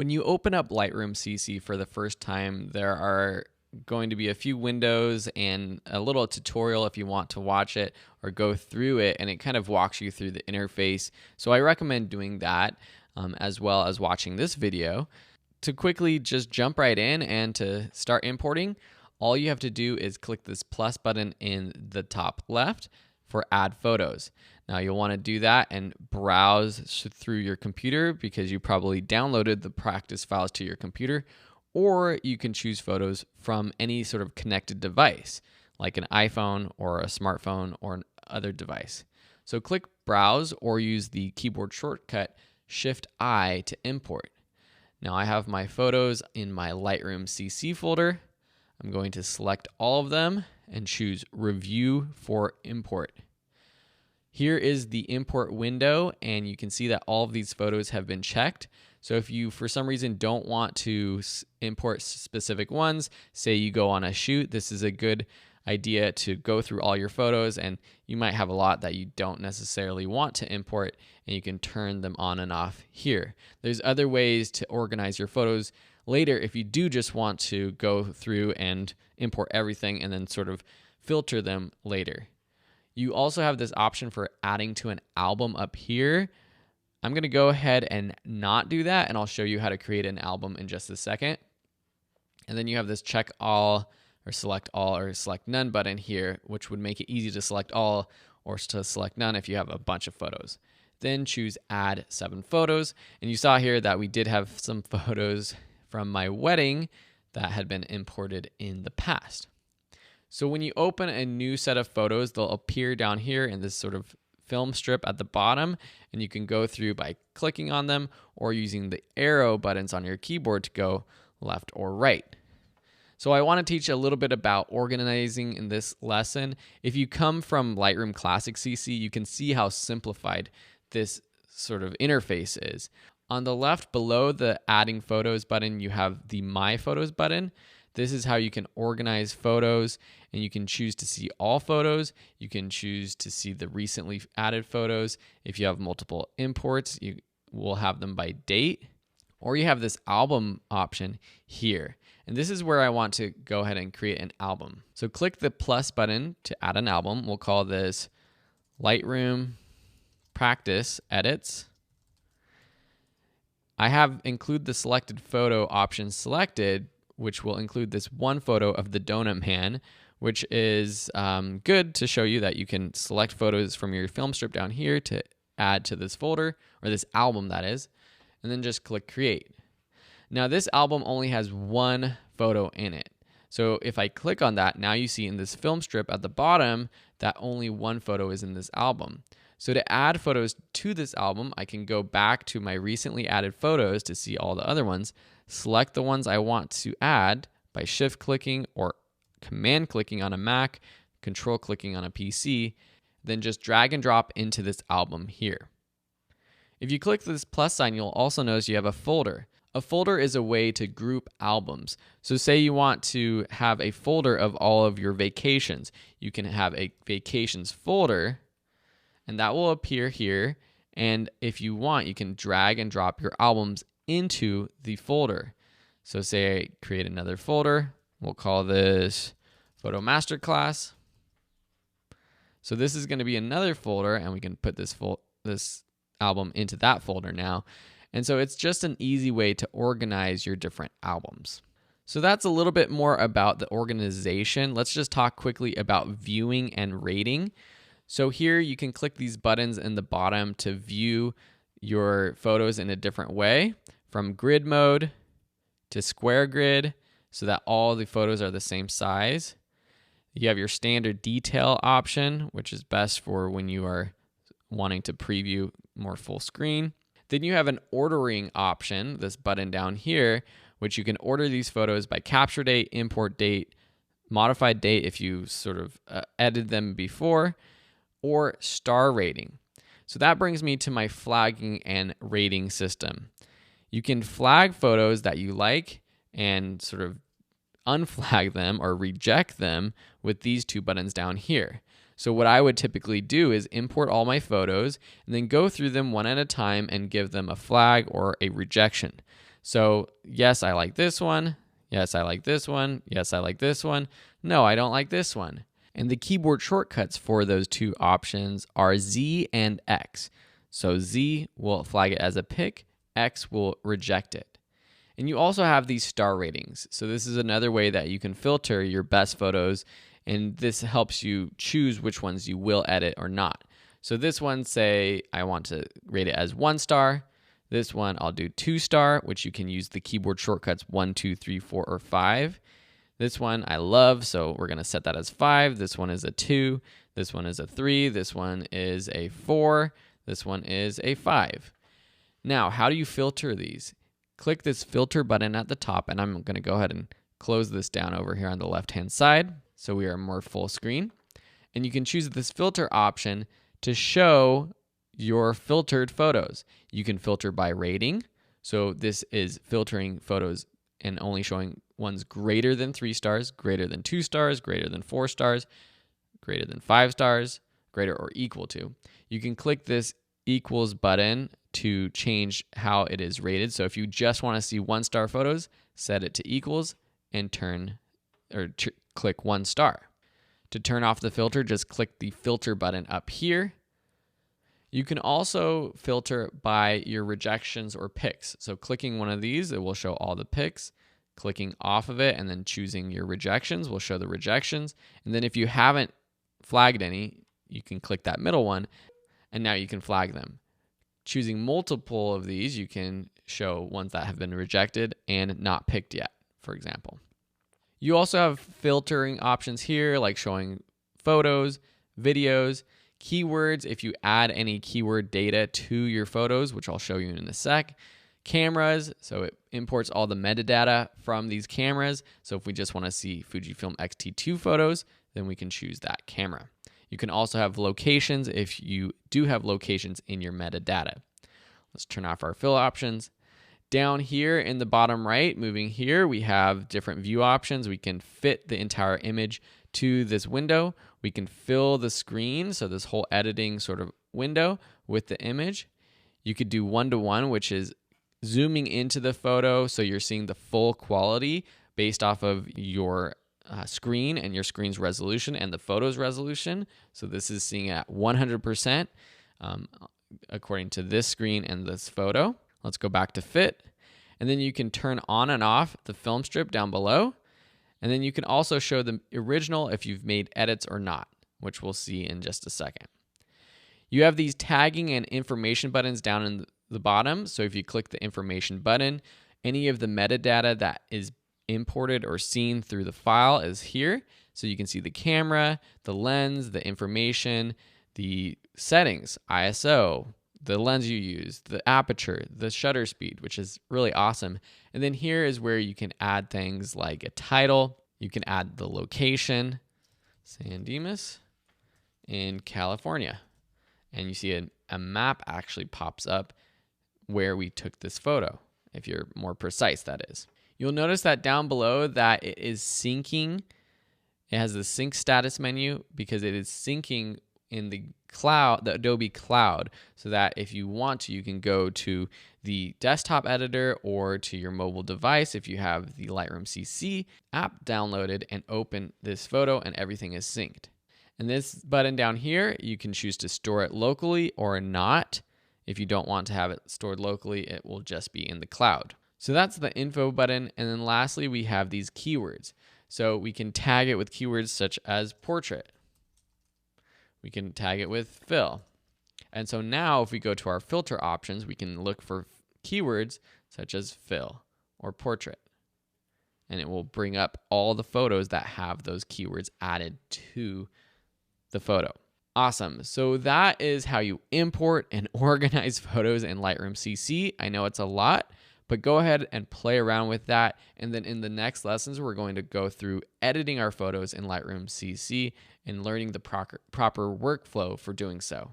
When you open up Lightroom CC for the first time, there are going to be a few windows and a little tutorial if you want to watch it or go through it, and it kind of walks you through the interface. So I recommend doing that as well as watching this video. To quickly just jump right in and to start importing, all you have to do is click this plus button in the top left for add photos. Now you'll want to do that and browse through your computer because you probably downloaded the practice files to your computer, or you can choose photos from any sort of connected device like an iPhone or a smartphone or an other device. So click browse or use the keyboard shortcut Shift-I to import. Now I have my photos in my Lightroom CC folder. I'm going to select all of them and choose Review for Import. Here is the import window, and you can see that all of these photos have been checked. So if you, for some reason, don't want to import specific ones, say you go on a shoot, this is a good idea to go through all your photos, and you might have a lot that you don't necessarily want to import, and you can turn them on and off here. There's other ways to organize your photos later if you do just want to go through and import everything and then sort of filter them later. You also have this option for adding to an album up here. I'm going to go ahead and not do that, and I'll show you how to create an album in just a second. And then you have this check all or select none button here, which would make it easy to select all or to select none if you have a bunch of photos. Then choose add 7 photos. And you saw here that we did have some photos from my wedding that had been imported in the past. So when you open a new set of photos, they'll appear down here in this sort of film strip at the bottom, and you can go through by clicking on them or using the arrow buttons on your keyboard to go left or right. So I want to teach a little bit about organizing in this lesson. If you come from Lightroom Classic CC, you can see how simplified this sort of interface is. On the left below the Adding Photos button, you have the My Photos button. This is how you can organize photos, and you can choose to see all photos. You can choose to see the recently added photos. If you have multiple imports, you will have them by date, or you have this album option here. And this is where I want to go ahead and create an album. So click the plus button to add an album. We'll call this Lightroom Practice Edits. I have include the selected photo option selected, which will include this one photo of the donut man, which is good to show you that you can select photos from your film strip down here to add to this folder, or this album that is, and then just click create. Now this album only has one photo in it. So if I click on that, now you see in this film strip at the bottom that only one photo is in this album. So to add photos to this album, I can go back to my recently added photos to see all the other ones, select the ones I want to add by shift clicking or command clicking on a Mac, control clicking on a PC, then just drag and drop into this album here. If you click this plus sign, you'll also notice you have a folder. A folder is a way to group albums. So say you want to have a folder of all of your vacations. You can have a vacations folder, and that will appear here. And if you want, you can drag and drop your albums into the folder. So say I create another folder. We'll call this Photo Masterclass. So this is going to be another folder, and we can put this album into that folder now. And so it's just an easy way to organize your different albums. So that's a little bit more about the organization. Let's just talk quickly about viewing and rating. So here you can click these buttons in the bottom to view your photos in a different way, from grid mode to square grid, so that all the photos are the same size. You have your standard detail option, which is best for when you are wanting to preview more full screen. Then you have an ordering option, this button down here, which you can order these photos by capture date, import date, modified date if you sort of edited them before, or star rating. So that brings me to my flagging and rating system. You can flag photos that you like and sort of unflag them or reject them with these two buttons down here. So what I would typically do is import all my photos and then go through them one at a time and give them a flag or a rejection. So yes, I like this one. Yes, I like this one. Yes, I like this one. No, I don't like this one. And the keyboard shortcuts for those two options are Z and X. So Z will flag it as a pick, X will reject it. And you also have these star ratings. So this is another way that you can filter your best photos, and this helps you choose which ones you will edit or not. So this one, say I want to rate it as 1 star. This one I'll do 2 star, which you can use the keyboard shortcuts 1, 2, 3, 4, or 5. This one I love, so we're gonna set that as 5. This one is a 2. This one is a 3. This one is a 4. This one is a 5. Now, how do you filter these? Click this filter button at the top, and I'm gonna go ahead and close this down over here on the left-hand side, so we are more full screen. And you can choose this filter option to show your filtered photos. You can filter by rating. So this is filtering photos and only showing ones greater than 3 stars, greater than 2 stars, greater than 4 stars, greater than 5 stars, greater or equal to. You can click this equals button to change how it is rated. So if you just want to see 1 star photos, set it to equals and click 1 star. To turn off the filter, just click the filter button up here. You can also filter by your rejections or picks. So clicking one of these, it will show all the picks. Clicking off of it and then choosing your rejections will show the rejections. And then if you haven't flagged any, you can click that middle one, and now you can flag them. Choosing multiple of these, you can show ones that have been rejected and not picked yet, for example. You also have filtering options here, like showing photos, videos, keywords, if you add any keyword data to your photos, which I'll show you in a sec. Cameras, so it imports all the metadata from these cameras. So if we just want to see Fujifilm X-T2 photos, then we can choose that camera. You can also have locations if you do have locations in your metadata. Let's turn off our fill options. Down here in the bottom right, moving here, we have different view options. We can fit the entire image to this window. We can fill the screen, so this whole editing sort of window with the image. You could do 1-to-1, which is zooming into the photo so you're seeing the full quality based off of your screen and your screen's resolution and the photo's resolution. So this is seeing at 100% according to this screen and this photo. Let's go back to fit. And then you can turn on and off the film strip down below. And then you can also show the original if you've made edits or not, which we'll see in just a second. You have these tagging and information buttons down in the bottom. So if you click the information button, any of the metadata that is imported or seen through the file is here. So you can see the camera, the lens, the information, the settings, ISO, the lens you use, the aperture, the shutter speed, which is really awesome. And then here is where you can add things like a title. You can add the location, San Dimas in California. And you see a map actually pops up where we took this photo, if you're more precise, that is. You'll notice that down below that it is syncing. It has the sync status menu because it is syncing in the cloud, the Adobe Cloud, so that if you want to, you can go to the desktop editor or to your mobile device if you have the Lightroom CC app downloaded and open this photo and everything is synced. And this button down here, you can choose to store it locally or not. If you don't want to have it stored locally, it will just be in the cloud. So that's the info button. And then lastly, we have these keywords. So we can tag it with keywords such as portrait. We can tag it with fill. And so now if we go to our filter options, we can look for keywords such as fill or portrait. And it will bring up all the photos that have those keywords added to the photo. Awesome. So that is how you import and organize photos in Lightroom CC. I know it's a lot, but go ahead and play around with that. And then in the next lessons, we're going to go through editing our photos in Lightroom CC and learning the proper workflow for doing so.